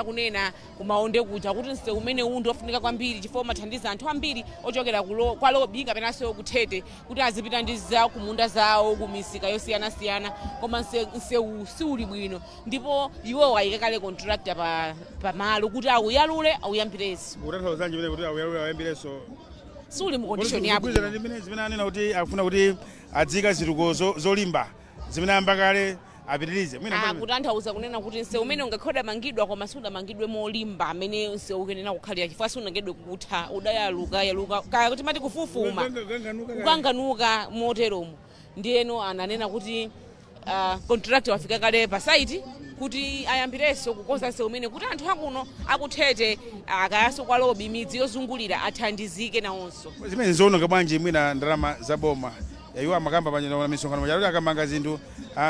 yakunena kumaonde kuja kuti nse umene undi ofunika kwambiri chifukwa mathandiza anthu ambiri ochokera kwa lobi kapenanso kuthete kuti azipita ndi zawo kumunda zawo kumisika yosiyanasiyana koma nse siuli bwino ndipo iwo ayike kale contractor pa malo kuti awuyalule awuyambireso utathauzanje chimene kuti awuyalule awuyambireso suli mu condition yabwino kukwizana ndi zimene anena kuti akufuna kuti adzika zituko zolimba zimene amba kale apitirize kutanthauza kunena kuti nse umene ungakhoda mangidwa koma sudamangidwe molimba amene nse ukenena kukhalira chifukwa sunangedwe kutha udayaluka kaya kuti mati kufufuma kukanganuka moteromo ndiyeno ananena kuti contractor wafika kale pa site kuti ayambireso kukonza nse umene kuti anthu akuno akuthete akayaso kwa lobi midzi yozungulira athandizike nawonso zimene zoononga bwanji mwina ndalama zaboma yaiwa makamba panyana na misonkhano majaludi akamanga zinthu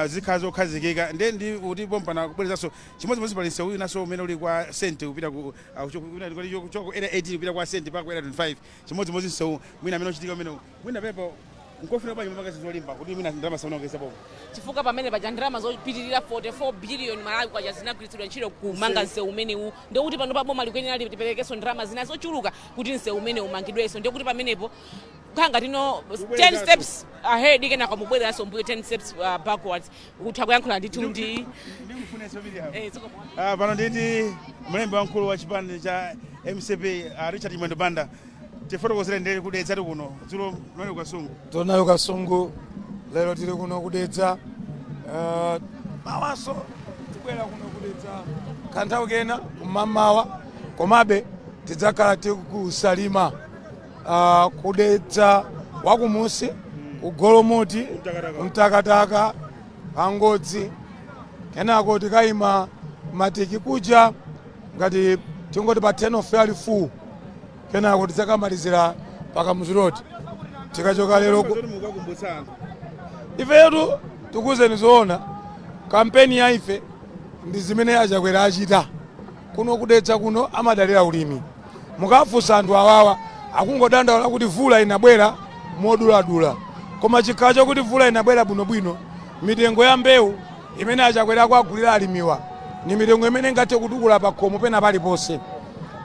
zikhala zokhazikika ndi kuti pompana kubwerezaso chimodzimodzi pali nse uyu naso umene uli kwa sente kupita ku choko era 18 kupita kwa sente pa ku era 25 chimodzimodzi nse mwina amene uchitika umene mwina pepo nkofuna bwanji mapaka zolimba kuti mwina ndalama saunongeza popo chifukwa pamene paja ndalama zopitirira 44 billion Malawi kwaja zinagwiritsidwa ntchito kumanga nse umene u ndio kuti pano pa boma likwenera liperekeso ndalama zina zochuluka kuti nse umene umangidweso ndio kuti pamenepo kanga tino 10 steps ahead ikena kumubwereranso mbuyo 10 steps backwards utha kuyankhula ndithu ndi pano nditi mlembi wamkulu wa chipande cha MCP Richard Mwendo Banda tifotokozere ndele kudetsa kuno dzulo nali kukasungu tonayo kasungu lero tili kuno kudetsa mawaso tibwera kuno kudetsa kanthawi kena kumamawa komabe tidzakhala tikusalima kudetsa wakumusi kugolomoti mtakataka angodzi kenako tikayima matiki kuja ngati tingoti pa 10 of ali full kenako tidzakamalizira paka muziroti tikachoka lero ifetu tikuzeni zoona kampeni ya ife ndi zimene Chakwera achita kuno kudetsa kuno amadalira ulimi mukafunsa anthu awawa akungodandaula kuti vula inabwera moduladula koma chikhala chokuti vula inabwera bwinobwino mitengo ya mbewu imene Chakwera kwagulira alimiwa ni mitengo imene ingathe kutukula pa khomo pena paliponse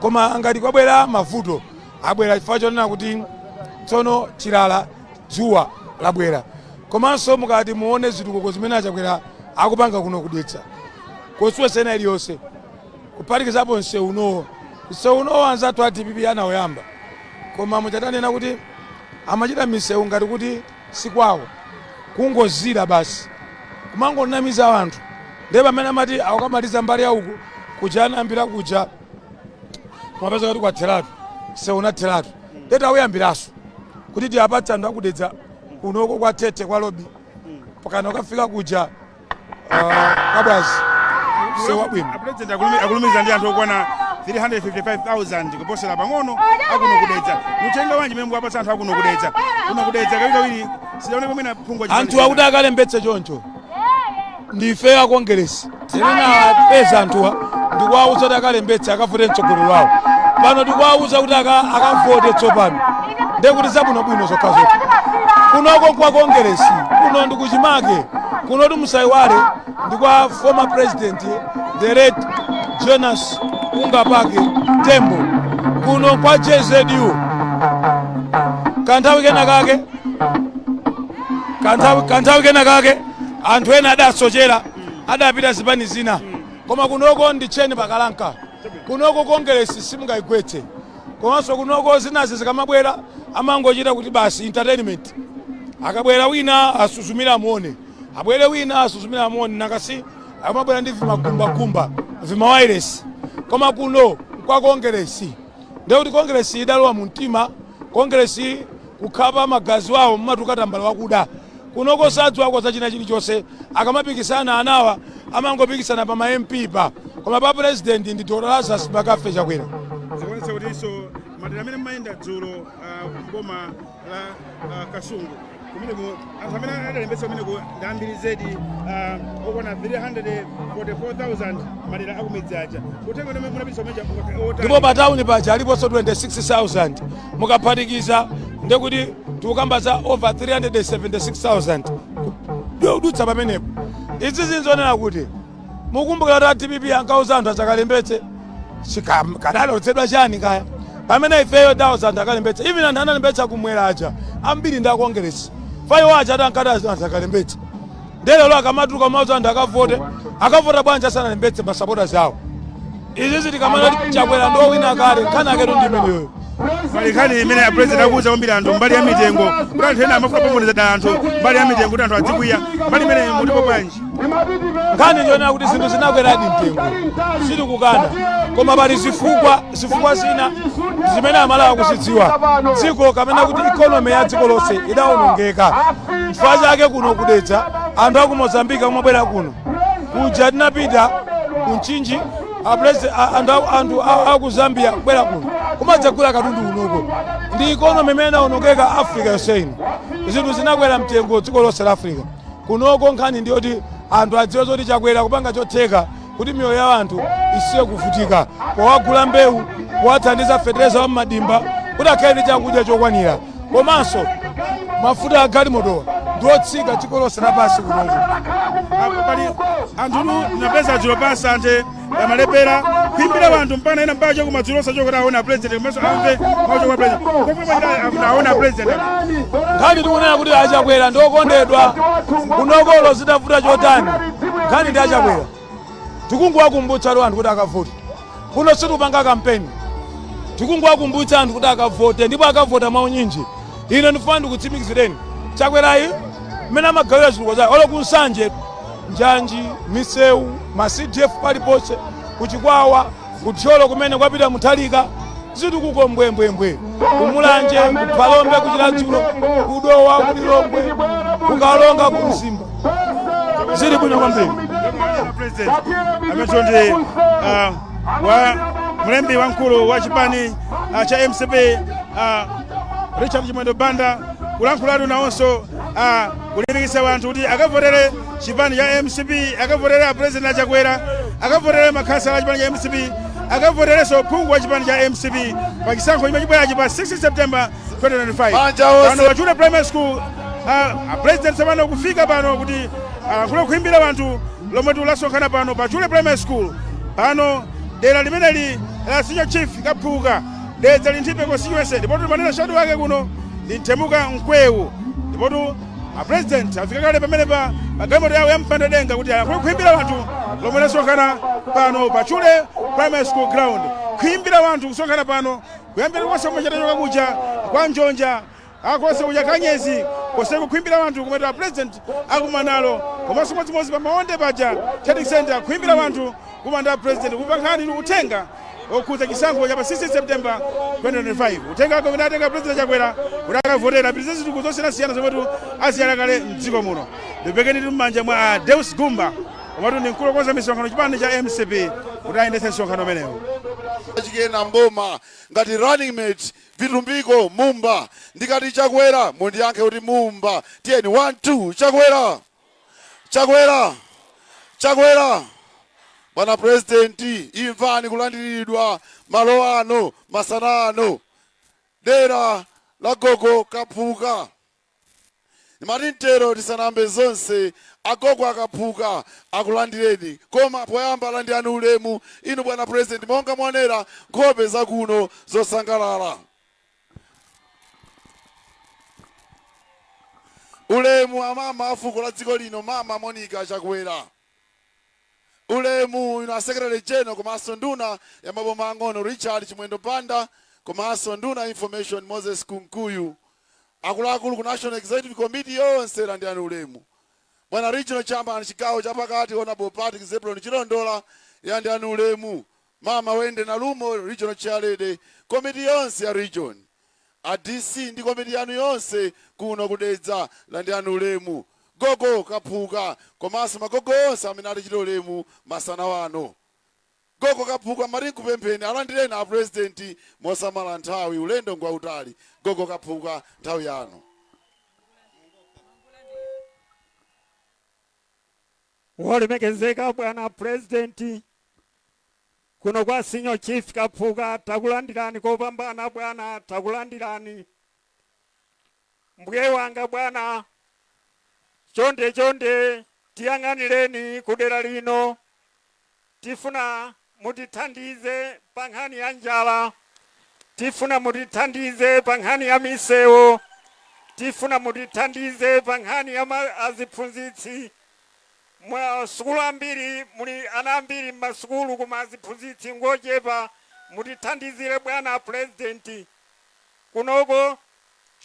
koma ngati kwabwera mavuto abwera chifukwa chonena kuti tsono chilala dzuwa labwera komanso mukati muone zitukuko zimene Chakwera akupanga kuno kudetsa kosuwe sena iliyonse kuphatikizapo nse unowo anzathu ati pipi anawoyamba koma muchatanena kuti amachita misewu ngati kuti sikwawo kungozira basi kumangonamiza anthu ndiye pamene amati akukamaliza mbali ya uku kuja anayambira kuja kumapeza kuti kwatheratu sewu unatheratu ndeti awuyambiraso kuti tiyapatsa anthu akudetsa kunoko kwa Tete kwa lobi pakana ukafika kuja kabwazi sewu wabwino apresident akulumiza ndi anthu okwana 355,000 kuposera pang'ono akuno kudetsa muthenga wanji memwe apatsa anthu akuno kudetsa kawiri sijaoneka mwina phungu anthu akuti akalembetse choncho ndife akongeresi tinenawapeza anthuwa ndikuwawuza kuti akalembetse akavote mtsogolero wawo pano tikuwawuza kuti akavote tsopano ndekuti zabwinobwino zokhazokha kunoko kwa kongeresi kuno ndikuchimake kuno timusayiwale ndikwa former president the late Jonas Ungapake Tembo kuno kwa JZU kanthawi kena kake anthu ena adasochera adapita zipani zina koma kunoko ndicheni pakalanka kunoko kongeresi simungayigwetse komanso kunoko zinazi zikamabwera amangochita kuti basi entertainment akabwera wina asuzumira amuone abwere wina asuzumira amuone nakasi amabwera ndi vimagumbagumba vimawayiresi koma kuno kwa kongeresi ndiye kuti kongeresi idalowa mu mtima kongeresi kukhapa magazi wawo mmatukatambala wakuda kunoko sadziwako za china chilichonse akamapikisana anawa amangopikisana pa ma MP pa koma pa president ndi Lazarus Bakafe Chakwera zikuonetsa kuti iso madera amene mayenda dzulo mboma la Kasungu kumene anthu amene adalembetsa kumeneko ndi ambiri zedi okwana 344,000 madera akumidzi aja kutenga ndi munapitsa umeja ndipo pa town paja aliponso 26,000 mukaphatikiza ndekuti tikukamba za over 376,000 udutsa pamenepo izi zinzonena kuti mukumbukira kuti TPP ankauza anthu asakalembetse kadalotsedwa chani kaya pamene ifeyo dawuza anthu akalembetse even anthu analembetsa kumwera aja ambiri ndi akongeresi fayo aja ati ankati anthu akalembetse ndelo akamatuluka mauza anthu akavota bwanji asanalembetse masapota zawo izi zitikamana Chakwera ndo wina kale nkhani aketu ndi imeneyo Malikani imene ya president akuza kwambiri anthu mbali ya mitengo kuti anthu ena amafuna pomoniza anthu mbali ya mitengo kuti anthu adzikwiya mbali imene mulipo bwanji nkhani njonena kuti zinthu zinakweradi mtengo sitikukana koma pali zifukwa zina zimene Amalawi akuzidziwa dziko kamene kuti ikonomi ya dziko lonse idawonongeka chifukwa chake kuno kudetsa anthu aku Mozambique amabwera kuno kuja tinapita kunchinji anthu aku Zambia kubwera kuno kumadzagula katundu kunoko ndi ikonomi imene idawonongeka Africa yonse ino zinthu zinakwera mtengo dziko lonse la Africa kunoko nkhani ndiyoti anthu adziwe zoti Chakwera kupanga chotheka kuti miyoyo ya anthu isiye kuvutika powagula mbewu powathandiza fetereza wa madimba kuti akhale ndi chakudya chokwanira komanso mafuta a galimoto ndiotsika dziko lonse lapansi kunoko pali anthu napeza dzulo pansi ante amalepera kuimbira wanthu mpaka ena mpaka chakumadzulo sachokera aona president komanso amve mawu chokwa president komwe aona president nkhani tikunena kuti Chakwera ndiokondedwa kunokolo zitavuta chotani nkhani ndi Chakwera tikungowakumbutsa anthu kuti akavote kuno sitikupanga kampeni tikungowakumbutsa anthu kuti akavote ndipo akavota maunyinji ine ndifuna ndikutsimikizireni Chakwerayi mmene amagawira chituko zake olo kunsanje njanji misewu ma CDF paliponse kuchikwawa kuthyolo kumene kwapita muthalika zitukuko mbwembwembwe kumulanje kuphalombe kuchiladzulo kudowa kulilongwe kukalonga kumzimba zili bwino kwambiri president ametondi wa mlembi wamkulu wa chipani cha MCP Richard Chimwendo Banda kulankhulatu nawonso kulimbikitsa wanthu kuti akavotere chipani cha MCP akavotere president Chakwera akavotere makhansala a chipani cha MCP akavoterenso phungu wa chipani cha MCP pa chisankho chimene chibwerachi pa 6 September 2025 pano pa Chule Primary School president samano kufika pano kuti alankhule kuimbira wanthu lomwe tilasonkhana pano pa Chule Primary School pano dera limeneli la senior chief kaphuka Dedza linthipe constituency ndipo timanena shadu wake kuno linthemuka mkwewu ndipo president afika kale pamene pa magalimoto yawo ya mpanda denga kuti alankhule kuimbira wanthu lomwe lasonkhana pano pa Chule Primary School ground kuimbira wanthu kusonkhana pano kuyambira konse kumwe chatachoka kuja kwa njonja akonse kuja kanyezi kose kuimbira wanthu kumene president akumanalo komanso modzimodzi pa maonde paja trading center kuimbira wanthu kumanda president kupankhani uthenga okuza chisankho cha pa 6 September 2025 uthenga wake umene atenga president Chakwera kuti akavotera apitirize zitukuko zosiyanasiyana zomwe asiyana kale mdziko muno ndipekeni tili m'manja mwa Deus Gumba omatu ndi mkulu wokonza misonkhano chipani cha MCP kuti ayendetse msonkhano umenewu achikena mboma ngati running mate vitumbiko mumba ndikati Chakwera mundiyankhe kuti mumba tiyeni 1 2 Chakwera Chakwera Chakwera Bwana President imvani kulandiridwa malo ano masanano dera la gogo kaphuka Nimatintero tisanambe zonse agogo akaphuka akulandireni koma poyamba landirani ulemu inu Bwana President monga mwanera nkhope zakuno zosangalala ulemu amama afuko la dziko lino mama Monica Chakwera ulemu ina secretary general komanso nduna ya maboma ang'ono Richard Chimwendo Banda komanso nduna information Moses Kunkuyu akuluakulu ku National Executive Committee yonse landirani ulemu Bwana regional chairman chigawo chapakati honorable Patrick Zebron Chilondola landirani ulemu mama Wende Nalumo regional chairlady committee yonse ya region DC ndi committee yanu yonse kuno kudedza landirani ulemu gogo kaphuka komanso magogo onse amene ali chilo ulemu masana wano gogo kaphuka mari kupempheni alandireni a president mosamala nthawi ulendo ngwa utali gogo kaphuka nthawi yano wolemekezeka Bwana President kuno kwa senior chief kaphuka takulandirani kopambana bwana takulandirani mbuye wanga bwana chonde tiyang'anireni kudera lino tifuna mutithandize pa nkhani ya njala, tifuna mutithandize pa nkhani ya misewu, tifuna mutithandize pa nkhani ya aziphunzitsi. Masukulu ambiri muli ana ambiri m'masukulu koma aziphunzitsi ngochepa, mutithandizire bwana President. Kunoko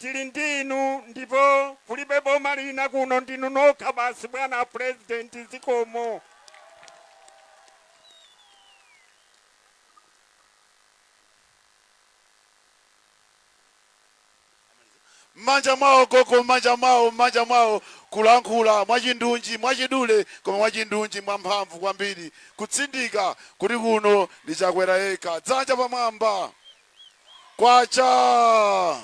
tili ndi inu ndipo kulibe boma lina kuno, ndinu nokha basi bwana President, zikomo. Manja mwawo koko, manja mwawo kulankhula mwachindunji mwachidule koma mwachindunji mwamphamvu kwambiri kutsindika kuti kuno ndi Chakwera yekha. Dzanja pamwamba kwacha.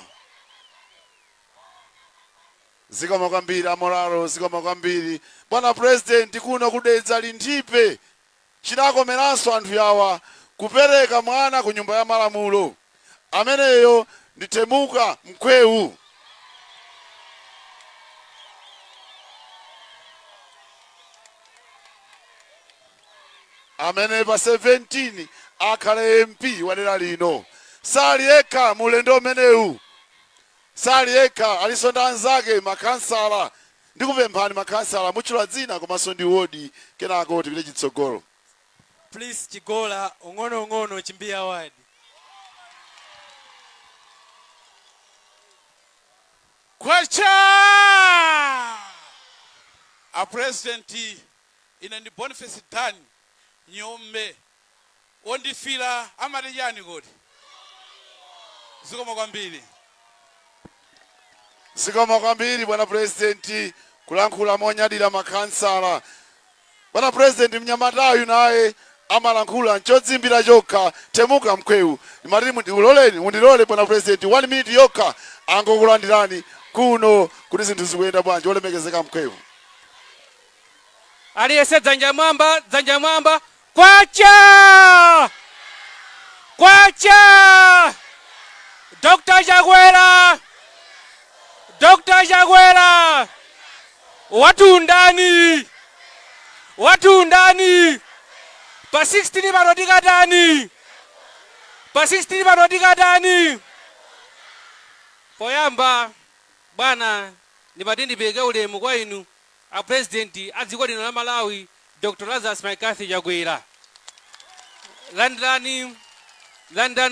Zikomo kwambiri amoralo, zikomo kwambiri bwana President. Kuno kudedza linthipe chinakomeranso anthu yawa kupereka mwana ku nyumba ya malamulo, ameneyo nditemuka mkwewu. Amene pa 17 akhale MP wa dera lino. Sali yekha mulendo umenewu, sali yekha aliso ndi anzake makansala. Ndikupemphani makansala mutchula dzina komanso ndi wodi kenako tipite chitsogolo. Please Chigola ong'ono chimbiya wadi. Kwacha a President ine ndi Boniface Dan Nyombe ondifila amatijani kodi. Zikomo kwambiri. Zikomo kwambiri bwana President kulankhula monyadira makansala. Bwana President mnyamatayu naye amalankhula nchodzimbira chokha, temuka mkwewu. Mundilole bwana President 1 minute yokha angokulandirani kuno kuti zinthu zikuyenda bwanji. Olemekezeka mkwewu. Aliyese dzanja mwamba. Kwacha! Kwacha! Dr. Chakwera! Dr. Chakwera! Watu ndani! Pa 16 panodika tani! Poyamba bwana nimatindi peke ulemu kwa inu a President adziko lino la Malawi Dr. Lazarus Maikathy Chakwera. Landani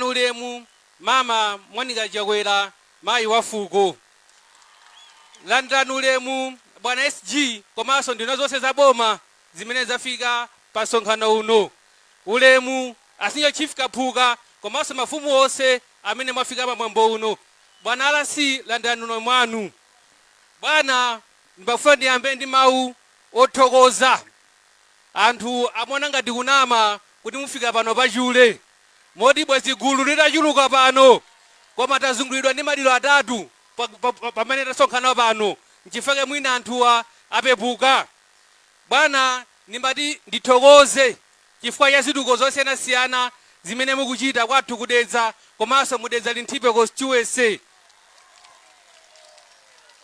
ulemu mama Monica Chakwera mayi wa fuko. Landani ulemu bwana SG komanso ndina zonse za boma zimene zafika pa msonkhano uno. Ulemu asinyo Chief Kaphuka komanso mafumu onse amene mwafika pa mwambo uno. Bwana Alasi landani uno mwanu. Bwana ndibafuna ndiyambe ndi mawu othokoza. Anthu amona ngati kunama kuti mufika pano pa Chule. Moti bwezi gulu litachuluka pano koma tazungulidwa ndi maliro atatu pamene tasonkhana pano. Nchifukwa mwina anthuwa apepuka. Bwana nimbati ndithokoze chifukwa cha zituko zosiyanasiyana zimene mukuchita kwathu kudedza komanso mudedza linthipe constituency.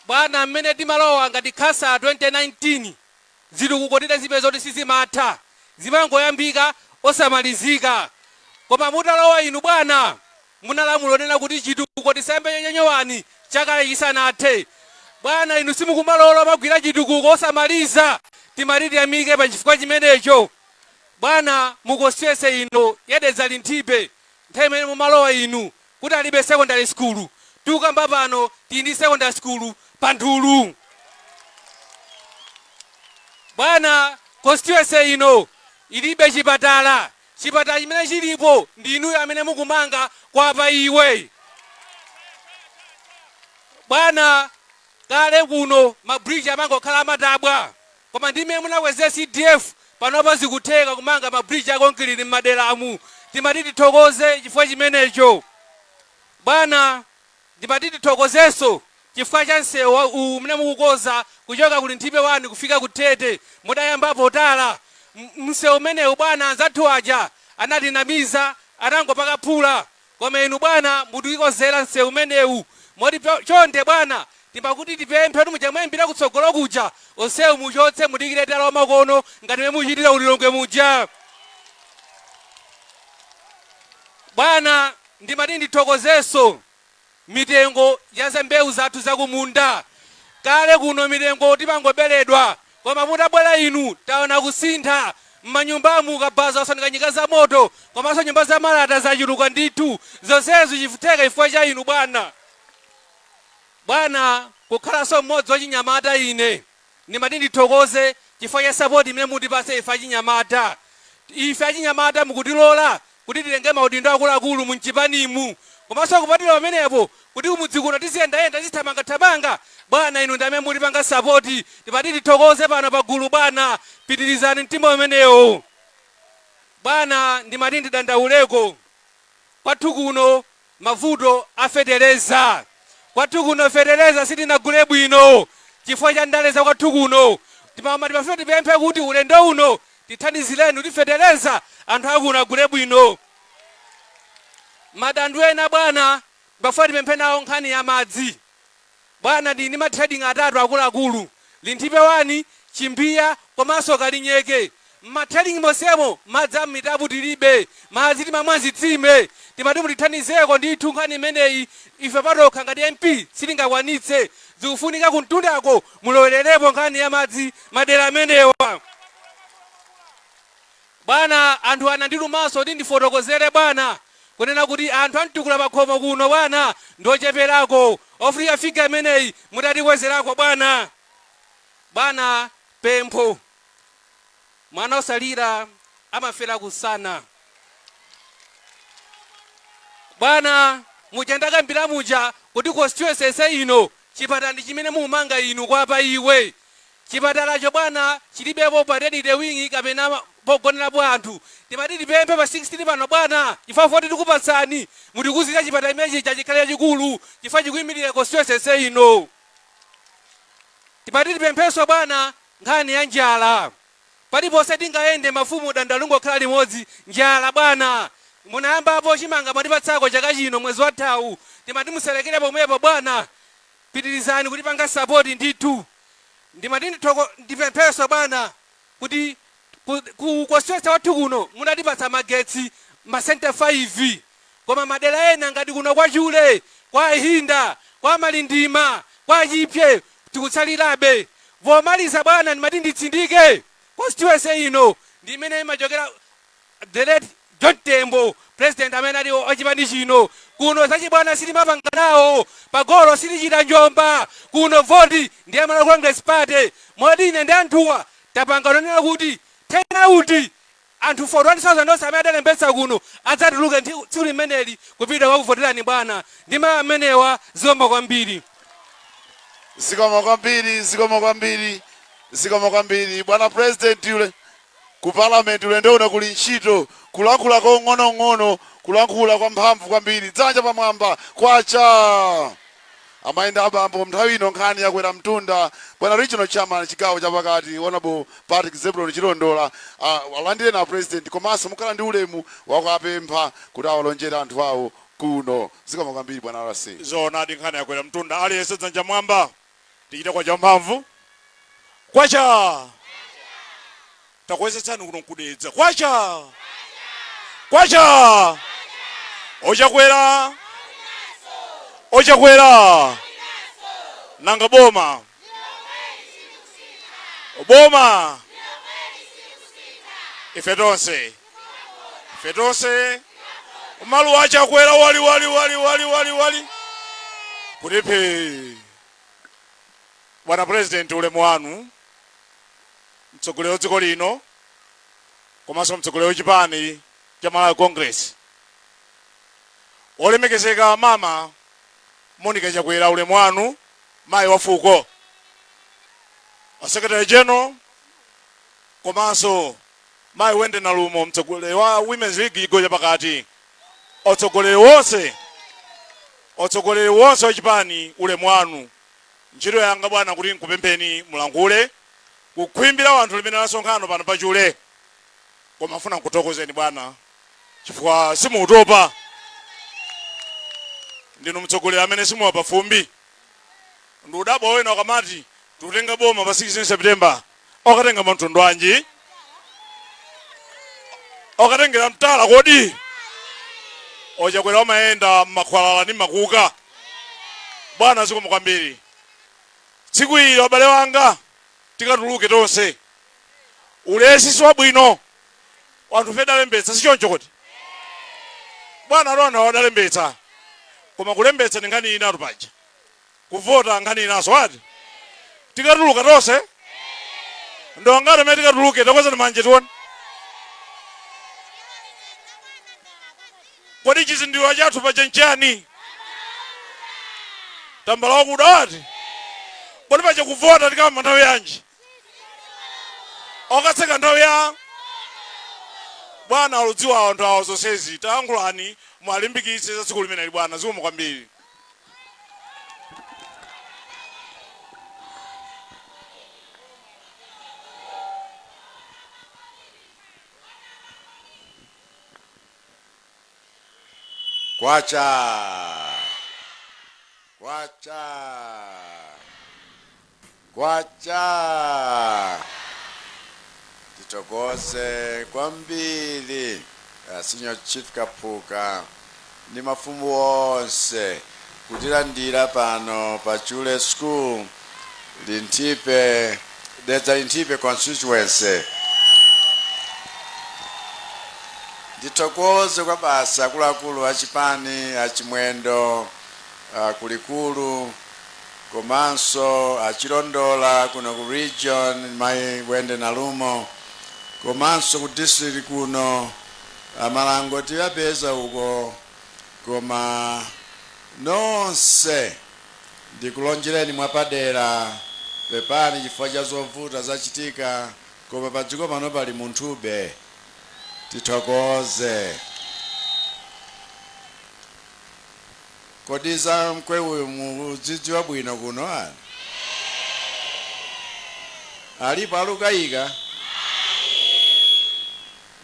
Bwana mmene timalowa ngati khasa 2019 zitukuko zipe zoti sizimatha zimangoyambika osamalizika. Koma mutalowa inu bwana munalamulo nena kuti chitukuko tisembe nyanyowani chakale chisanathe. Bwana inu simukumalola magwira chitukuko osamaliza timatiti amike pa chifukwa chimenecho. Bwana mukoswese ino yadedza linthipe nthawi imene mumalowa inu kuti alibe secondary school. Tukamba pano tindi secondary school Pandulu. Bwana constituency ino ilibe chipatala. Chipatala chimene chilipo ndi inu amene mukumanga kwa iwe. Bwana kale kuno mabridge amangokhala amatabwa. Koma ndime munakweze CDF panopa zikutheka kumanga mabridge akonkiriti m'maderamu. Timati tithokoze chifukwa chimenecho. Bwana ndimati tithokozenso chifukwa cha msewu umene mukukoza kuchoka ku Linthipe 1 kufika ku Tete mudayambapo tala. Msewu umenewu bwana anzathu aja anatinamiza anangopaka phula. Koma inu bwana mutikozera msewu umenewu. Moti chonde bwana timakuti tipemphe kuti mujamwembira kutsogolo kuja onsewu muchotse mudikire tala wamakono ngati mwe muchitira ulilongwe muja. bwana ndimati ndithokozeso mitengo ya mbewu zathu zakumunda. Kale kuno mitengo timangoberedwa, koma mutabwera inu taona kusintha. Mmanyumbamu kabaza osanika nyika za moto, komanso nyumba za malata zachuluka ndithu. Zonsezo chifuteka chifukwa cha inu bwana. Bwana kukhalanso mmodzi wachinyamata ine ndimati ndithokoze chifukwa cha sapoti imene mutipatse ife achinyamata. Ife achinyamata mukutilola kuti tilenge maudindo akuluakulu munchipanimu, komanso kupatira pamenepo kuti kumudzi kuno tiziyendayenda tizithamangathamanga. Bwana inu ndamene mutipanga sapoti, timati tithokoze pano pagulu bwana. Pitirizani mtima umenewo. Bwana ndimati ndidandauleko kwathu kuno mavuto afetereza. Kwathu kuno fetereza sitinagule bwino chifukwa cha ndaleza kwathu kuno. Timafuna tipemphe kuti ulendo uno tithandizireni kuti fetereza anthu akuno agule bwino. Madandu ena bwana bafuna tipemphe nawo nkhani ya madzi. Bwana ndini matrading atatu akuluakulu, Linthipe 1, Chimbiya komanso Kalinyeke. Matrading mosemo madzi amitabu tilibe, madzi timamwa zitsime. Timati mutithandizeko ndithu nkhani imeneyi. Ife patokha ngati MP sitingakwanitse, zikufunika kuntundako mulowererepo nkhani ya madzi madera amenewa. Bwana anthu anandilumanso kuti ndifotokozere bwana kunena kuti anthu amtukula pakhomo kuno bwana ndocheperako. Ofika fika imeneyi mutatikwezerako bwana. Bwana pempho mwana osalira amafera kusana. Bwana muchandakambira muja kuti constituency ino chipatala ndi chimene mumanga inu kwapa iwe. Chipatalacho bwana chilibepo paternity wing kapena pogonerapo anthu. Timati tipemphe pa 16 pano bwana chifukwa tikupatsani mutikuzira chipatala imenechi chachikhale chikulu chifukwa chikuyimirira constituency ino. Timati tipemphenso bwana nkhani ya njala. Paliponse tingayende mafumu dandalungo khala limodzi njala bwana. Munayambapo chimanga mwatipatsako chaka chino mwezi wathawu. Timati muselekere pomwepo bwana. Pitirizani kutipanga sapoti ndithu. Ndimati ndipempheso bwana kuti ku constituency wathu kuno munatipatsa magetsi masenta 5, koma madera ena ngati kuno kwa Chule, kwa Ihinda, kwa Malindima, kwa Chipye tikutsalirabe. Vomaliza bwana ndimati nditsindike constituency ino ndimene imachokera the late John Tembo, president amene ali ochipani chino. Kuno zachibwana sitimapanga nawo, pagolo sitichita njomba. Kuno voti ndi amene Congress Party. Modi ine ndi anthuwa tapanga nonena kuti tena uti anthu 41,000 onse amene adalembetsa kuno adzatuluke tsiku limeneli kupita kwakuvoterani bwana. Ndima amenewa zikoma kwambiri. Zikoma kwambiri. Zikoma kwambiri. Bwana president yule ku parliament ulendo uno kuli ntchito kulankhula kwa ng'ono, kulankhula kwa mphamvu kwambiri. Dzanja pamwamba kwacha. Amayenda abambo mnthawi ino nkhani yakwera mtunda. Bwana regional chairman chigawo chapakati honorable Patrick Zebulon Chilondola alandire na president komanso mukhala ndi ulemu wakuapempha kuti awalonjera anthu awo kuno. Zikoma kwambiri bwana RC. Zoonadi nkhani yakwera mtunda aliyense dzanja mwamba tichita kwa champhamvu. Kwacha. Takwezetsani kuno kudedza. Kwacha. Ochakwera. Nanga boma. Ife tonse. Umalu achakwera wali. Kulipe. Bwana president ulemu wanu. Mtsogoleri wa dziko lino komanso mtsogoleri wachipani cha Malawi Congress. Olemekezeka mama Monica Chakwera ulemu wanu, mayi wa fuko. Secretary General komanso mayi Wende Nalumo mtsogoleri wa Women's League igoja pakati. Otsogoleri wonse wachipani ulemu wanu. Ntchito yanga bwana kuti nkupempheni mulankhule kukhwimbira anthu limene asonkhano pano pa Chule. Koma mfuna nkuthokozeni bwana chifukwa simutopa. Ndinu mtsogoleri amene simuwapa fumbi. Ndi udabwa wena wakamati tutenga boma pa 16 September. Okatenga mtundu wanji? Okatengera mtala kodi? Chakwera amaenda makwalala ni makuka bwana zikomo kwambiri. Tsiku ili abale wanga tikatuluke tonse ulesi swa bwino wanthu fedalembetsa sichoncho kuti bwana lona wadalembetsa koma kulembetsa ni nkhani ina tupaja kuvota nkhani inaso ati tikatuluka tonse ndongati mene tikatuluke takweza manje tione kodi chizindiwa chathu paja nchani tambala wakudati kodi paja kuvota tikama nthawi yanji okatseka nthawi ya bwana aludziwa anthu awo zonsezi tayankhulani mwalimbikitse za tsiku limeneli bwana zikomo kwambiri. Kwacha titokoze kwambiri Senior Chief Kapuka ni mafumu onse kutilandira pano pa Chule School lintipe Dedza lintipe constituency. Titokoze kwa basa akuluakulu achipani achimwendo kulikulu komanso achilondola kuno ku region mai wende nalumo komanso ku district kuno amalango tiyapeza uko koma nonse ndikulonjereni mwapadera pepani chifukwa cha zovuta zachitika koma padziko pano pali munthube titokoze. Kodi za mkwewu mudzidziwa bwino kuno ani alipo alukayika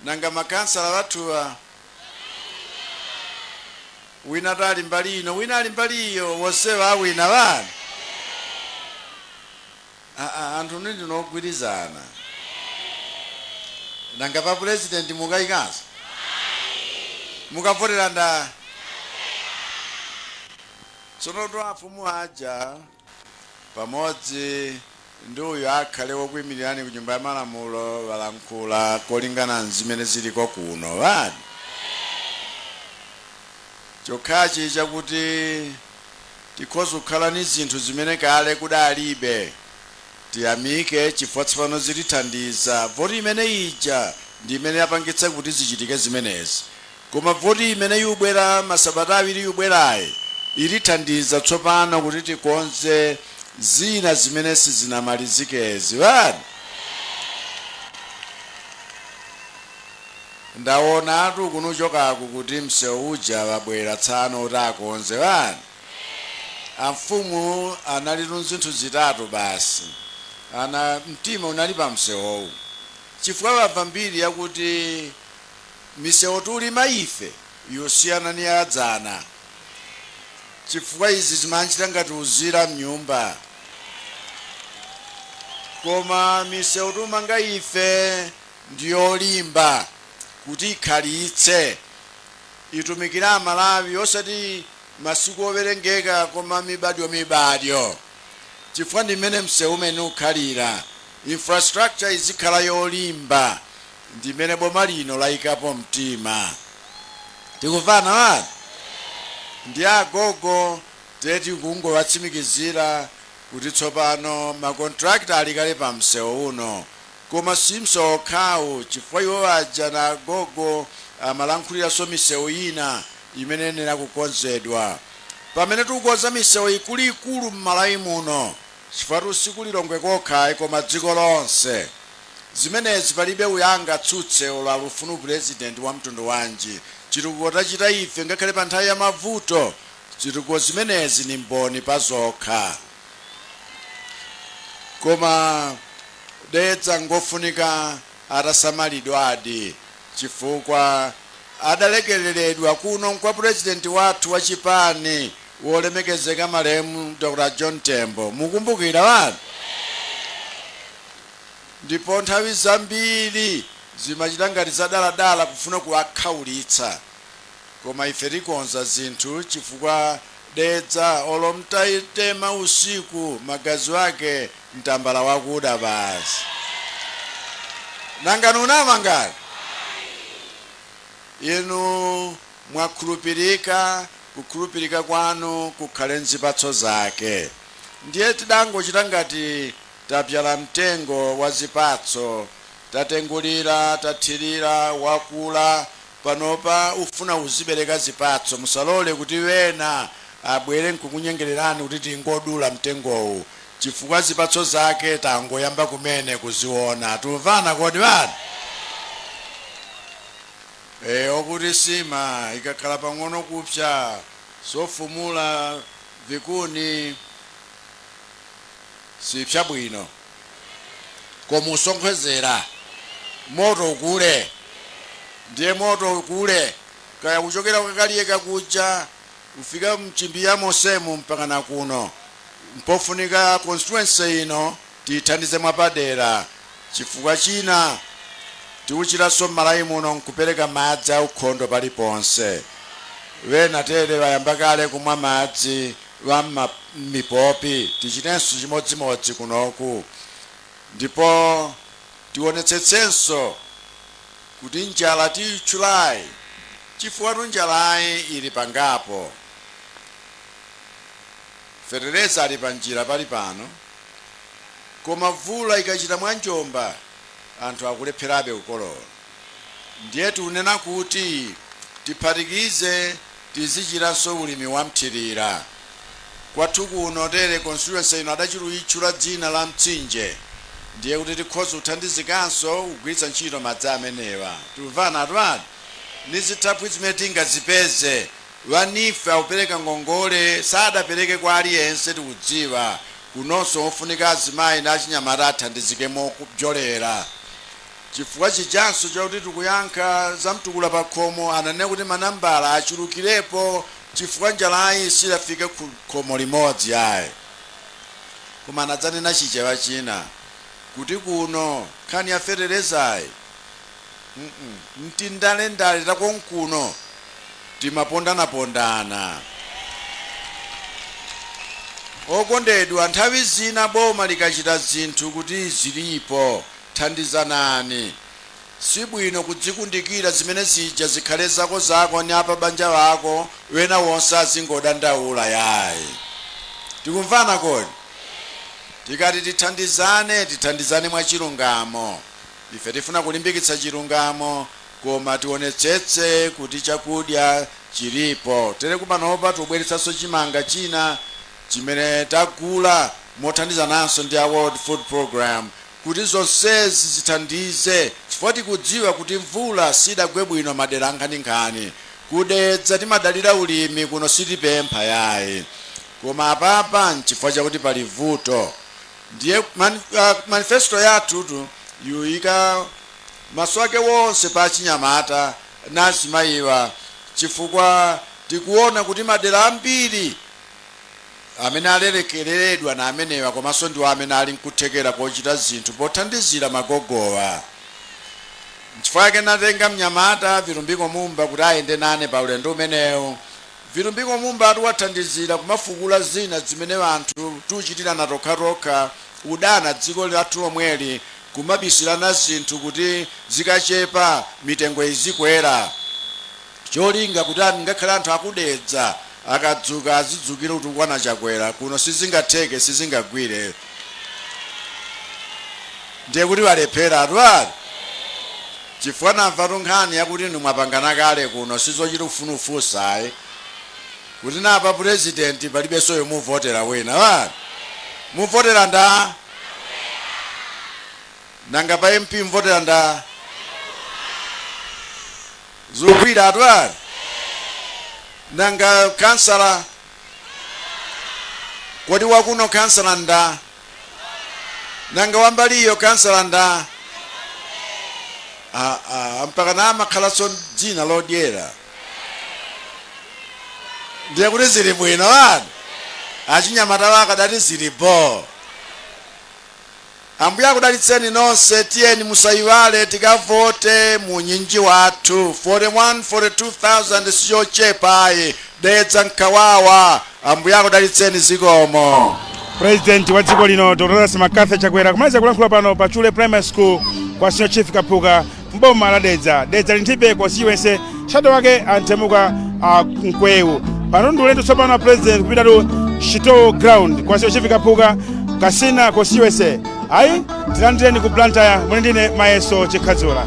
nanga makansala wathuwa wina tali mbali ino wina ali mbali iyo wonsewa awina bana anthu ndinogwirizana nanga pa president mukayikanso mukavotera nda tsono twafumu aja pamodzi ndi uyo akhale wokwimirirani ku nyumba ya malamulo walankhula kolingana zimene ziliko kuno bani chokhachi chakuti tikhoza kukhala ni zinthu zimene kale kudalibe tiyamike chifukwa tsopano zitithandiza. Voti imene ija ndi imene yapangitsa kuti zichitike zimenezi, koma voti imene yubwera masabata awiri yubwerayi ilithandiza tsopano kuti tikonze zina zimene sizinamalizikezi bani. Ndaona atu kunuchokaku kuti msewu uja wabwera tsano kuti akonze bani. Amfumu analitu zinthu zitatu basi, ana mtima unali pa msewu chifukwa wabva mbiri yakuti misewu tuli maife yosiyana ni adzana, chifukwa izi zimanchita ngati uzira mnyumba, koma misewu tumanga ife ndiyolimba kuti ikhalitse itumikira Malawi osati masiku overengeka koma mibadyo chifukwa ndimene msewu umene ukhalira infrastructure izikhala yolimba ndimene boma lino layikapo mtima. Tikuvana wani ndi agogo teti kungowatsimikizira kuti tsopano makontrakta alikale pa msewu uno, koma si msewu okhawu chifukwa iwo aja na agogo amalankhuliraso misewu ina imene yenera kukonzedwa. Pamene tikukonza misewu ikuluikulu m'Malawi muno chifukwa tusiku Lilongwe kokha koma dziko lonse, zimenezi palibe uyanga tsutse ola lufunu president wa mtundu wanji. Chitukuko tachita ife ngakhale pa nthawi ya mavuto, chitukuko zimenezi ni mboni pa zokha. Koma Dedza ngofunika atasamalidwa adi chifukwa adalekereredwa kuno kwa president wathu wachipani wolemekezeka malemu Dr. John Tembo. Mukumbukira wani? Ndipo nthawi zambiri zimachita ngati zadaladala kufuna kuwakhaulitsa, koma ife tikonza zinthu chifukwa Dedza olomtaitema usiku magazi wake mtambala wakuda basi. Nanga nunamangani? Inu mwakhulupirika, kukhulupirika kwanu kukhale nzipatso zake. Ndiye tidangochita ngati tapyala mtengo wa zipatso, tatengulira, tathirira, wakula, panopa ufuna uzibereka zipatso. Musalole kuti wena abwere nkukunyengererani kuti tingodula mtengowu, chifukwa zipatso zake tangoyamba kumene kuziona. Tumvana kodi bana? Okuti sima ikakhala pang'ono kupsa sofumula vikuni sipsa bwino, koma usonkhezera moto ukule. Ndiye moto ukule kaya kuchokera kakaliyeka kucha ufika mchimbiya mosemu mpaka na kuno. Mpofunika constituency ino tithandize mwapadera, chifukwa china tiuchiraso Malawi muno nkupereka madzi aukhondo paliponse. Wena tere wayamba kale kumwa madzi wa mipopi, tichitenso chimodzimodzi kunoku. Ndipo tionetsetsenso kuti njala tichulayi, chifukwa njalayi ili pangapo. Ferereza ali panjira pali pano, koma vula ikachita mwanjomba anthu akulepherabe kukolola. Ndiye tunena kuti tiphatikize tizichiranso ulimi wa mthirira. Kwathu kuno tere constituency ino adachiluitchula dzina la mtsinje. Ndiye kuti tikhoza kuthandizikanso kugwiritsa ntchito madzi amenewa. Tumvana atwani? Nizithaphwi zimene tingazipeze. Wanife aupereka ngongole sadapereke kwa aliyense tikudziwa. Kunonso ofunika azimayi na achinyamata athandizikemo kubzolera. Chifukwa chijanso chakuti tikuyankha za mtukula pa khomo ananena kuti manambala achulukirepo chifukwa njalayi sidafike ku khomo limodzi ayi. Koma anadzanena chichewa china kuti kuno nkhani ya feterezayi mtindale takonkuno timapondana. Okondedwa, nthawi zina boma likachita zinthu kuti zilipo thandizanani. Sibwino kudzikundikira zimene zija zikhale zako ni apa banja wako wena wonse azingodandaula yayi. Tikumvana kodi? Tikati tithandizane mwa chilungamo. Ife tifuna kulimbikitsa chilungamo, koma tionetsetse kuti chakudya chilipo. Tere kupanopa tubweretsanso chimanga china chimene tagula mothandizananso ndi a World Food Program kuti zonsezi zithandize, chifukwa tikudziwa kuti mvula sidagwe bwino madera nkhani. Kudedza timadalira ulimi kuno sitipempha yayi, koma apapa nchifukwa chakuti pali vuto. Ndiye manifesto yathu yuyika maso ake wonse pa achinyamata na azimayiwa, chifukwa tikuona kuti madera ambiri amene alelekereredwa na amenewa komanso ndiwo amene ali nkuthekera pochita zinthu pothandizira magogowa. Chifukwa yake natenga mnyamata Virumbiko Mumba kuti ayende nane pa ulendo umenewu. Virumbiko Mumba atiwathandizira kumafukula zina zimene anthu tuchitira na tokha udana dziko lathu lomweli, kumabisirana zinthu kuti zikachepa mitengo izikwera. Cholinga kuti ngakhale anthu akudedza akadzuka azidzukira kuti kwana Chakwera kuno sizingatheke sizingagwire. Ndiye kuti walephera atwali. Chifukwa namva nkhani yakuti mwapangana kale kuno sizochita ufunufusayi kuti napa president palibenso yomuvotera wena wani. Muvotera nda nanga pa MP mvotera nda zugwira atwali. Nanga kansala kodi wakuno kansala nda nanga wambaliyo kansala nda mpaka na amakhalanso dzina lodyera. Ndiye kuti zili bwino wani achinyamata wake adati zilipo. ambuye akudalitseni nonse. Tiyeni musayiwale tikavote mu nyinji wathu 41-42,000 siyochepayi. Dedza Nkawawa, ambuye akudalitseni zikomo. President wa dziko lino Dr. Makatha Chakwera kumaliza kulankhula pano pa Chule Primary School kwa Senior Chief Kapuka mboma la Dedza. Dedza lintibe kwa siwense shadow wake antemuka Nkwewu. Pano ndi ulendo tsopano president kupita tu Shito Ground kwa Senior Chief Kapuka kasina kwa siwense. Ayi tilandeni ku Blantyre mwendine Mayeso Chikhazula.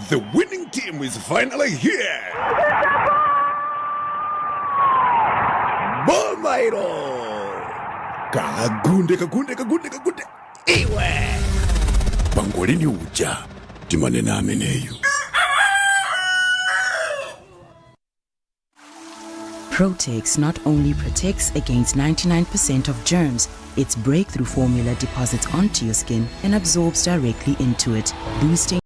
The winning team is finally here. Bomairo. Kagunde. Iwe. Pangolini uja. Timanena ameneyo. Protex not only protects against 99% of germs, its breakthrough formula deposits onto your skin and absorbs directly into it, boosting